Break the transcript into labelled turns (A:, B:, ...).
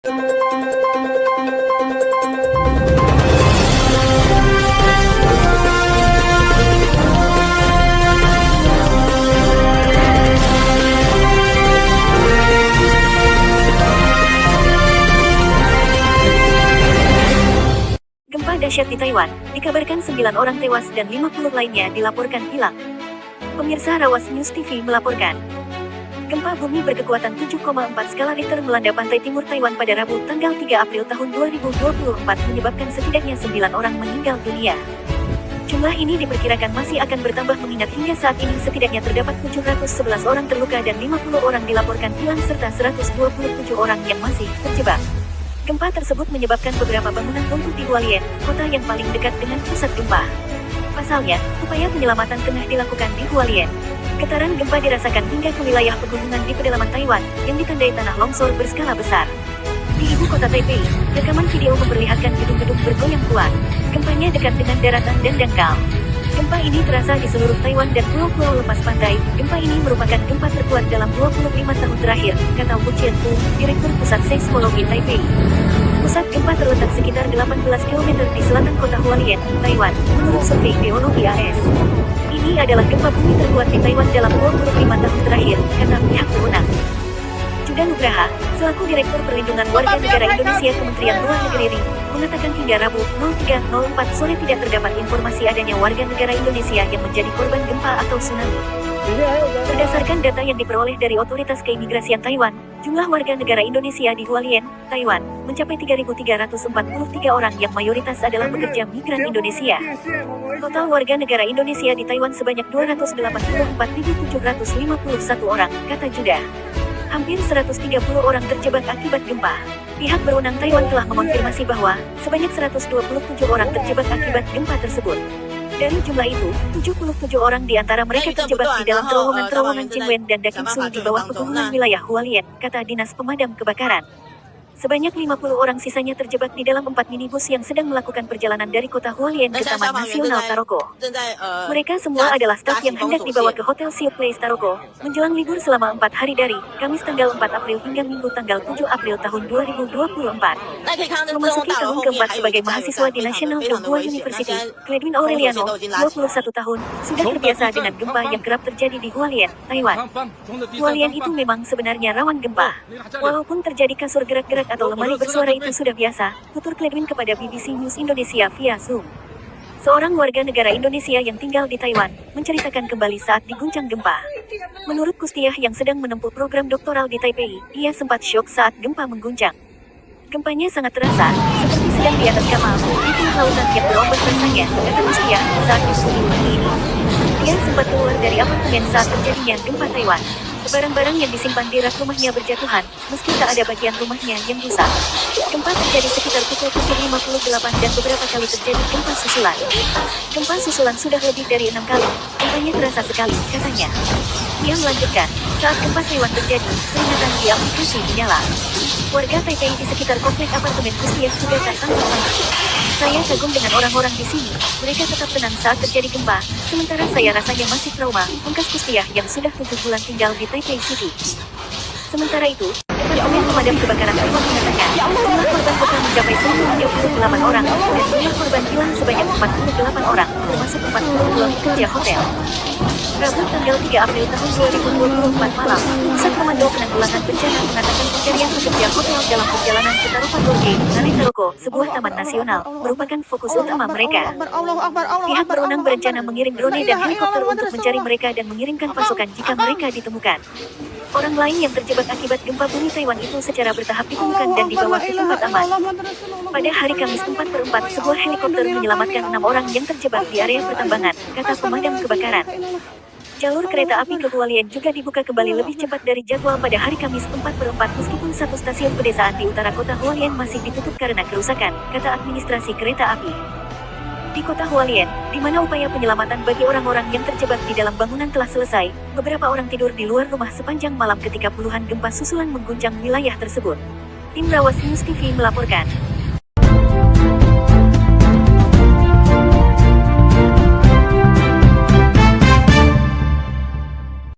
A: Gempa dahsyat di Taiwan, dikabarkan 9 orang tewas dan 50 lainnya dilaporkan hilang. Pemirsa Rawas News TV melaporkan. Gempa bumi berkekuatan 7,4 skala Richter melanda pantai timur Taiwan pada Rabu tanggal 3 April tahun 2024 menyebabkan setidaknya 9 orang meninggal dunia. Jumlah ini diperkirakan masih akan bertambah mengingat hingga saat ini setidaknya terdapat 711 orang terluka dan 50 orang dilaporkan hilang serta 127 orang yang masih terjebak. Gempa tersebut menyebabkan beberapa bangunan runtuh di Hualien, kota yang paling dekat dengan pusat gempa. Pasalnya, upaya penyelamatan tengah dilakukan di Hualien. Getaran gempa dirasakan hingga ke wilayah pegunungan di pedalaman Taiwan, yang ditandai tanah longsor berskala besar. Di ibu kota Taipei, rekaman video memperlihatkan gedung-gedung bergoyang kuat. Gempanya dekat dengan daratan dan dangkal. Gempa ini terasa di seluruh Taiwan dan pulau-pulau lepas pantai. Gempa ini merupakan gempa terkuat dalam 25 tahun terakhir, kata Wu Jianfu, Direktur Pusat Seismologi Taipei. Pusat gempa terletak sekitar 18 km di selatan kota Hualien, Taiwan, menurut survei geologi AS. Ini adalah gempa bumi terkuat di Taiwan dalam 25 tahun terakhir, kata pihak berwenang. Juda Nugraha, selaku Direktur Perlindungan Warga Negara Indonesia Kementerian Luar Negeri RI, mengatakan hingga Rabu 03.04 sore tidak terdapat informasi adanya warga negara Indonesia yang menjadi korban gempa atau tsunami. Berdasarkan data yang diperoleh dari Otoritas Keimigrasian Taiwan, jumlah warga negara Indonesia di Hualien, Taiwan, mencapai 3.343 orang yang mayoritas adalah pekerja migran Indonesia. Total warga negara Indonesia di Taiwan sebanyak 284.751 orang, kata Juda. Hampir 130 orang terjebak akibat gempa. Pihak berwenang Taiwan telah mengonfirmasi bahwa sebanyak 127 orang terjebak akibat gempa tersebut. Dari jumlah itu, 77 orang di antara mereka terjebak di dalam terowongan-terowongan Qingwen dan Dakim Sui di bawah pegunungan wilayah Hualien, kata Dinas Pemadam Kebakaran. Sebanyak 50 orang sisanya terjebak di dalam 4 minibus yang sedang melakukan perjalanan dari kota Hualien ke Taman Nasional Taroko. Mereka semua adalah staf yang hendak dibawa ke Hotel Siu Place Taroko, menjelang libur selama 4 hari dari Kamis tanggal 4 April hingga Minggu tanggal 7 April tahun 2024. Memasuki tahun keempat sebagai mahasiswa di National Doghua University, Cledwin Aureliano, 21 tahun, sudah terbiasa dengan gempa yang kerap terjadi di Hualien, Taiwan. Hualien itu memang sebenarnya rawan gempa. Walaupun terjadi kasur gerak-gerak atau lemari bersuara itu sudah biasa, tutur Cledwin kepada BBC News Indonesia via Zoom. Seorang warga negara Indonesia yang tinggal di Taiwan, menceritakan kembali saat diguncang gempa. Menurut Kustiah yang sedang menempuh program doktoral di Taipei, ia sempat syok saat gempa mengguncang. Gempanya sangat terasa, seperti sedang di atas kapal, itu lautan yang berombak rasanya, kata Kustiah, saat disebut pagi ini. Dia sempat keluar dari apartemen saat terjadinya gempa Taiwan. Barang-barang yang disimpan di rak rumahnya berjatuhan, meski tak ada bagian rumahnya yang rusak. Gempa terjadi sekitar pukul 58 dan beberapa kali terjadi gempa susulan. Gempa susulan sudah lebih dari 6 kali, gempanya terasa sekali, katanya. Ia melanjutkan, saat gempa Taiwan terjadi, peringatan di aplikasi dinyala. Warga Taipei di sekitar komplek apartemen Kustiah juga tak tangguh-tangguh. Saya kagum dengan orang-orang di sini, mereka tetap tenang saat terjadi gempa, sementara saya rasanya masih trauma, ungkas Kustiah yang sudah 7 bulan tinggal di Taipei City. Sementara itu, Departemen Pemadam Kebakaran Taiwan mengatakan, jumlah korban total mencapai 138 orang, dan jumlah korban hilang sebanyak 48 orang, termasuk 42 pekerja hotel. Rabu tanggal 3 April tahun 2024 malam, Pusat Komando Penanggulangan Bencana mengatakan pencarian pekerja hotel dalam perjalanan ke Taropa Gorge, Nari Taroko, sebuah taman nasional, merupakan fokus utama mereka. Pihak berwenang berencana mengirim drone dan helikopter untuk mencari mereka dan mengirimkan pasukan jika mereka ditemukan. Orang lain yang terjebak akibat gempa bumi Taiwan itu secara bertahap ditemukan dan dibawa ke tempat aman. Pada hari Kamis 4/4, sebuah helikopter menyelamatkan 6 orang yang terjebak di area pertambangan, kata pemadam kebakaran. Jalur kereta api ke Hualien juga dibuka kembali lebih cepat dari jadwal pada hari Kamis 4/4 meskipun satu stasiun pedesaan di utara kota Hualien masih ditutup karena kerusakan, kata administrasi kereta api. Di kota Hualien, di mana upaya penyelamatan bagi orang-orang yang terjebak di dalam bangunan telah selesai, beberapa orang tidur di luar rumah sepanjang malam ketika puluhan gempa susulan mengguncang wilayah tersebut. Tim Rawas News TV melaporkan.